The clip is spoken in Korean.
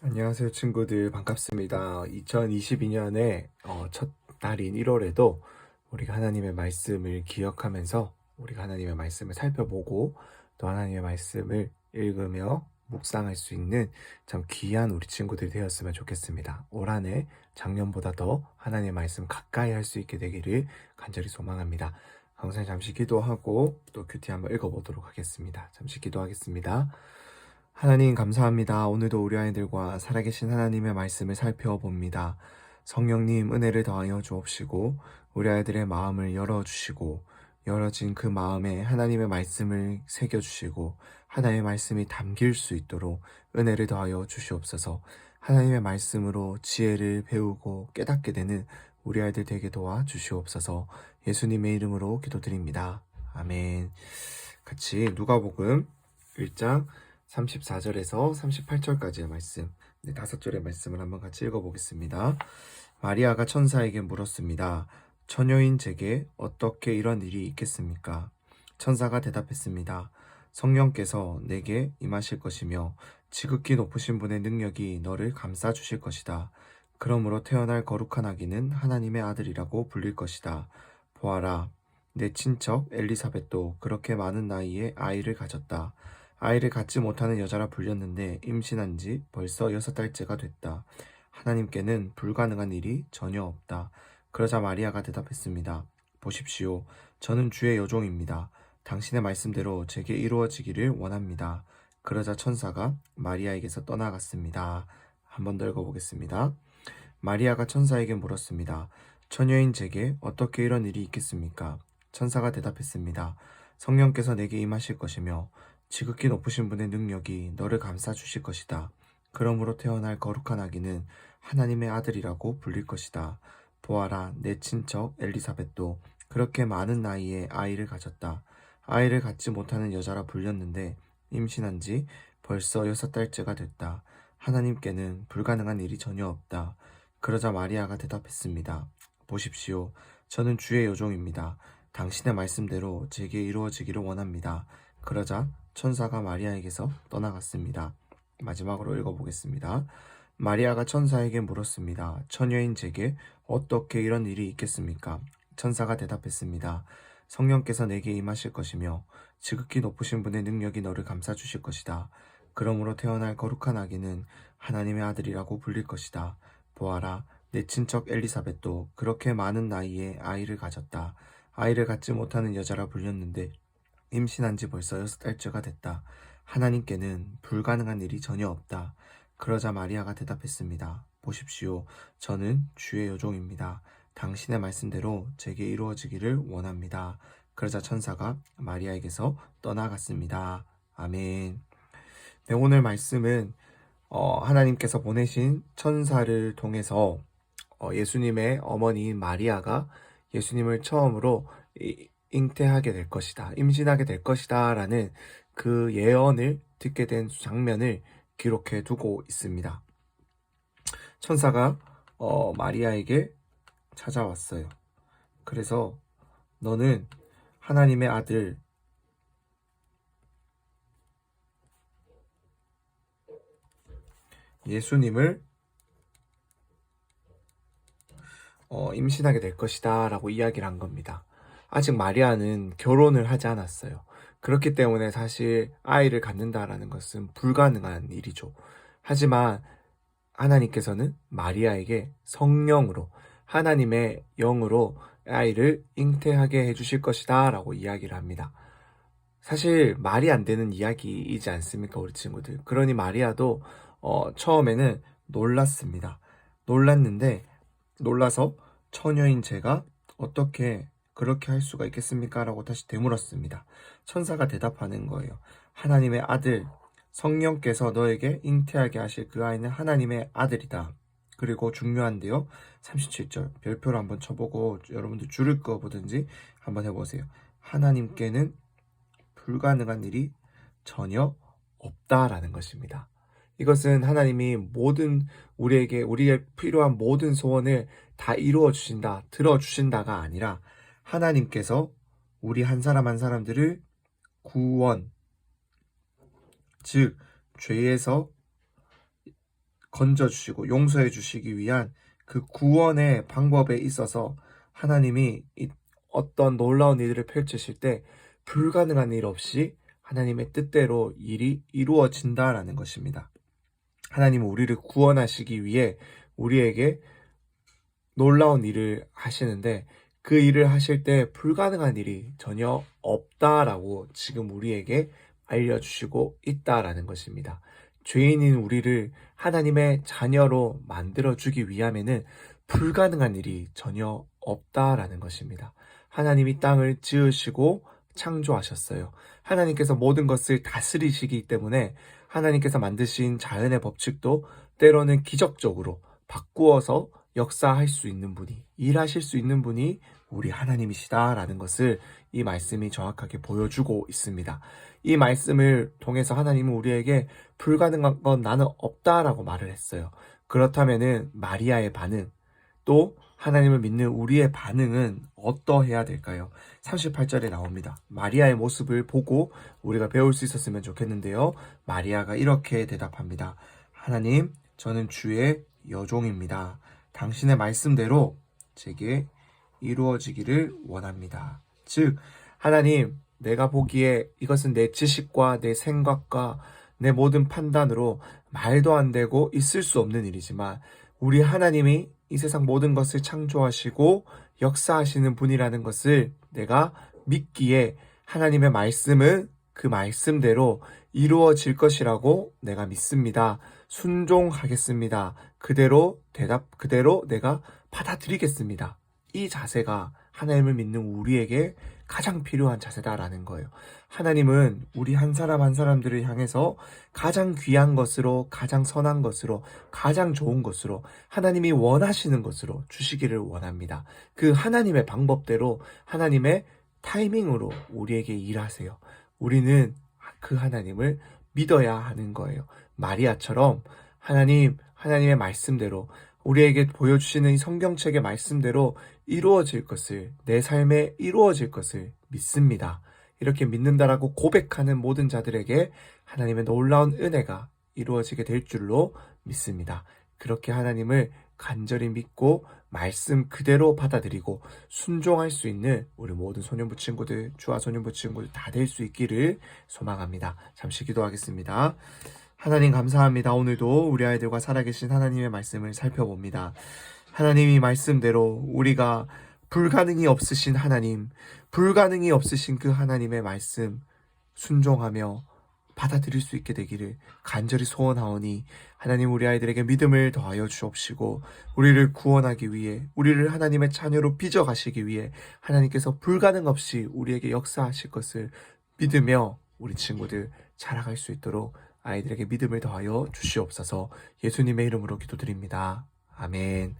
안녕하세요, 친구들. 반갑습니다. 2022년의 첫 날인 1월에도 우리가 하나님의 말씀을 기억하면서 우리가 하나님의 말씀을 살펴보고 또 하나님의 말씀을 읽으며 묵상할 수 있는 참 귀한 우리 친구들이 되었으면 좋겠습니다. 올 한 해 작년보다 더 하나님의 말씀 가까이 할 수 있게 되기를 간절히 소망합니다. 항상 잠시 기도하고 또 큐티 한번 읽어보도록 하겠습니다. 잠시 기도하겠습니다. 하나님 감사합니다. 오늘도 우리 아이들과 살아계신 하나님의 말씀을 살펴봅니다. 성령님 은혜를 더하여 주옵시고 우리 아이들의 마음을 열어주시고 열어진 그 마음에 하나님의 말씀을 새겨주시고 하나님의 말씀이 담길 수 있도록 은혜를 더하여 주시옵소서. 하나님의 말씀으로 지혜를 배우고 깨닫게 되는 우리 아이들 되게 도와주시옵소서. 예수님의 이름으로 기도드립니다. 아멘. 같이 누가복음 1장 34절에서 38절까지의 말씀, 5절의 말씀을 한번 같이 읽어보겠습니다. 마리아가 천사에게 물었습니다. 처녀인 제게 어떻게 이런 일이 있겠습니까? 천사가 대답했습니다. 성령께서 내게 임하실 것이며 지극히 높으신 분의 능력이 너를 감싸 주실 것이다. 그러므로 태어날 거룩한 아기는 하나님의 아들이라고 불릴 것이다. 보아라, 내 친척 엘리사벳도 그렇게 많은 나이에 아이를 가졌다. 아이를 갖지 못하는 여자라 불렸는데 임신한 지 벌써 6달째가 됐다. 하나님께는 불가능한 일이 전혀 없다. 그러자 마리아가 대답했습니다. 보십시오. 저는 주의 여종입니다. 당신의 말씀대로 제게 이루어지기를 원합니다. 그러자 천사가 마리아에게서 떠나갔습니다. 한 번 더 읽어보겠습니다. 마리아가 천사에게 물었습니다. 처녀인 제게 어떻게 이런 일이 있겠습니까? 천사가 대답했습니다. 성령께서 내게 임하실 것이며 지극히 높으신 분의 능력이 너를 감싸 주실 것이다. 그러므로 태어날 거룩한 아기는 하나님의 아들이라고 불릴 것이다. 보아라, 내 친척 엘리사벳도 그렇게 많은 나이에 아이를 가졌다. 아이를 갖지 못하는 여자라 불렸는데 임신한 지 벌써 6달째가 됐다. 하나님께는 불가능한 일이 전혀 없다. 그러자 마리아가 대답했습니다. 보십시오. 저는 주의 여종입니다. 당신의 말씀대로 제게 이루어지기를 원합니다. 그러자 천사가 마리아에게서 떠나갔습니다. 마지막으로 읽어보겠습니다. 마리아가 천사에게 물었습니다. 처녀인 제게 어떻게 이런 일이 있겠습니까? 천사가 대답했습니다. 성령께서 내게 임하실 것이며 지극히 높으신 분의 능력이 너를 감싸 주실 것이다. 그러므로 태어날 거룩한 아기는 하나님의 아들이라고 불릴 것이다. 보아라, 내 친척 엘리사벳도 그렇게 많은 나이에 아이를 가졌다. 아이를 갖지 못하는 여자라 불렸는데 임신한 지 벌써 6달째가 됐다. 하나님께는 불가능한 일이 전혀 없다. 그러자 마리아가 대답했습니다. 보십시오. 저는 주의 여종입니다. 당신의 말씀대로 제게 이루어지기를 원합니다. 그러자 천사가 마리아에게서 떠나갔습니다. 아멘. 네, 오늘 말씀은 하나님께서 보내신 천사를 통해서 예수님의 어머니인 마리아가 예수님을 처음으로 잉태하게 될 것이다, 임신하게 될 것이다 라는 그 예언을 듣게 된 장면을 기록해 두고 있습니다. 천사가 마리아에게 찾아왔어요. 그래서 너는 하나님의 아들 예수님을 임신하게 될 것이다 라고 이야기를 한 겁니다. 아직 마리아는 결혼을 하지 않았어요. 그렇기 때문에 사실 아이를 갖는다라는 것은 불가능한 일이죠. 하지만 하나님께서는 마리아에게 성령으로, 하나님의 영으로 아이를 잉태하게 해주실 것이다 라고 이야기를 합니다. 사실 말이 안 되는 이야기이지 않습니까, 우리 친구들. 그러니 마리아도 처음에는 놀랐습니다. 놀랐는데 놀라서 처녀인 제가 어떻게 그렇게 할 수가 있겠습니까? 라고 다시 되물었습니다. 천사가 대답하는 거예요. 하나님의 아들, 성령께서 너에게 잉태하게 하실 그 아이는 하나님의 아들이다. 그리고 중요한데요. 37절 별표로 한번 쳐보고 여러분들 줄을 그어보든지 한번 해보세요. 하나님께는 불가능한 일이 전혀 없다라는 것입니다. 이것은 하나님이 모든 우리에게 필요한 모든 소원을 다 이루어 주신다, 들어 주신다가 아니라 하나님께서 우리 한 사람 한 사람들을 구원, 즉 죄에서 건져주시고 용서해 주시기 위한 그 구원의 방법에 있어서 하나님이 어떤 놀라운 일을 펼치실 때 불가능한 일 없이 하나님의 뜻대로 일이 이루어진다라는 것입니다. 하나님은 우리를 구원하시기 위해 우리에게 놀라운 일을 하시는데 그 일을 하실 때 불가능한 일이 전혀 없다라고 지금 우리에게 알려주시고 있다라는 것입니다. 죄인인 우리를 하나님의 자녀로 만들어주기 위함에는 불가능한 일이 전혀 없다라는 것입니다. 하나님이 땅을 지으시고 창조하셨어요. 하나님께서 모든 것을 다스리시기 때문에 하나님께서 만드신 자연의 법칙도 때로는 기적적으로 바꾸어서 역사할 수 있는 분이, 일하실 수 있는 분이 우리 하나님이시다라는 것을 이 말씀이 정확하게 보여주고 있습니다. 이 말씀을 통해서 하나님은 우리에게 불가능한 건 나는 없다라고 말을 했어요. 그렇다면은 마리아의 반응, 또 하나님을 믿는 우리의 반응은 어떠해야 될까요? 38절에 나옵니다. 마리아의 모습을 보고 우리가 배울 수 있었으면 좋겠는데요. 마리아가 이렇게 대답합니다. 하나님, 저는 주의 여종입니다. 당신의 말씀대로 제게 이루어지기를 원합니다. 즉, 하나님, 내가 보기에 이것은 내 지식과 내 생각과 내 모든 판단으로 말도 안 되고 있을 수 없는 일이지만 우리 하나님이 이 세상 모든 것을 창조하시고 역사하시는 분이라는 것을 내가 믿기에 하나님의 말씀은 그 말씀대로 이루어질 것이라고 내가 믿습니다. 순종하겠습니다. 그대로 내가 받아들이겠습니다. 이 자세가 하나님을 믿는 우리에게 가장 필요한 자세다라는 거예요. 하나님은 우리 한 사람 한 사람들을 향해서 가장 귀한 것으로, 가장 선한 것으로, 가장 좋은 것으로, 하나님이 원하시는 것으로 주시기를 원합니다. 그 하나님의 방법대로, 하나님의 타이밍으로 우리에게 일하세요. 우리는 그 하나님을 믿어야 하는 거예요. 마리아처럼 하나님의 말씀대로 우리에게 보여주시는 이 성경책의 말씀대로 이루어질 것을, 내 삶에 이루어질 것을 믿습니다. 이렇게 믿는다라고 고백하는 모든 자들에게 하나님의 놀라운 은혜가 이루어지게 될 줄로 믿습니다. 그렇게 하나님을 간절히 믿고 말씀 그대로 받아들이고 순종할 수 있는 우리 모든 소년부 친구들, 주와 소년부 친구들 다 될 수 있기를 소망합니다. 잠시 기도하겠습니다. 하나님 감사합니다. 오늘도 우리 아이들과 살아계신 하나님의 말씀을 살펴봅니다. 하나님이 말씀대로 우리가 불가능이 없으신 하나님, 불가능이 없으신 그 하나님의 말씀 순종하며 받아들일 수 있게 되기를 간절히 소원하오니 하나님 우리 아이들에게 믿음을 더하여 주옵시고 우리를 구원하기 위해, 우리를 하나님의 자녀로 빚어가시기 위해 하나님께서 불가능 없이 우리에게 역사하실 것을 믿으며 우리 친구들 자라갈 수 있도록 아이들에게 믿음을 더하여 주시옵소서. 예수님의 이름으로 기도드립니다. 아멘.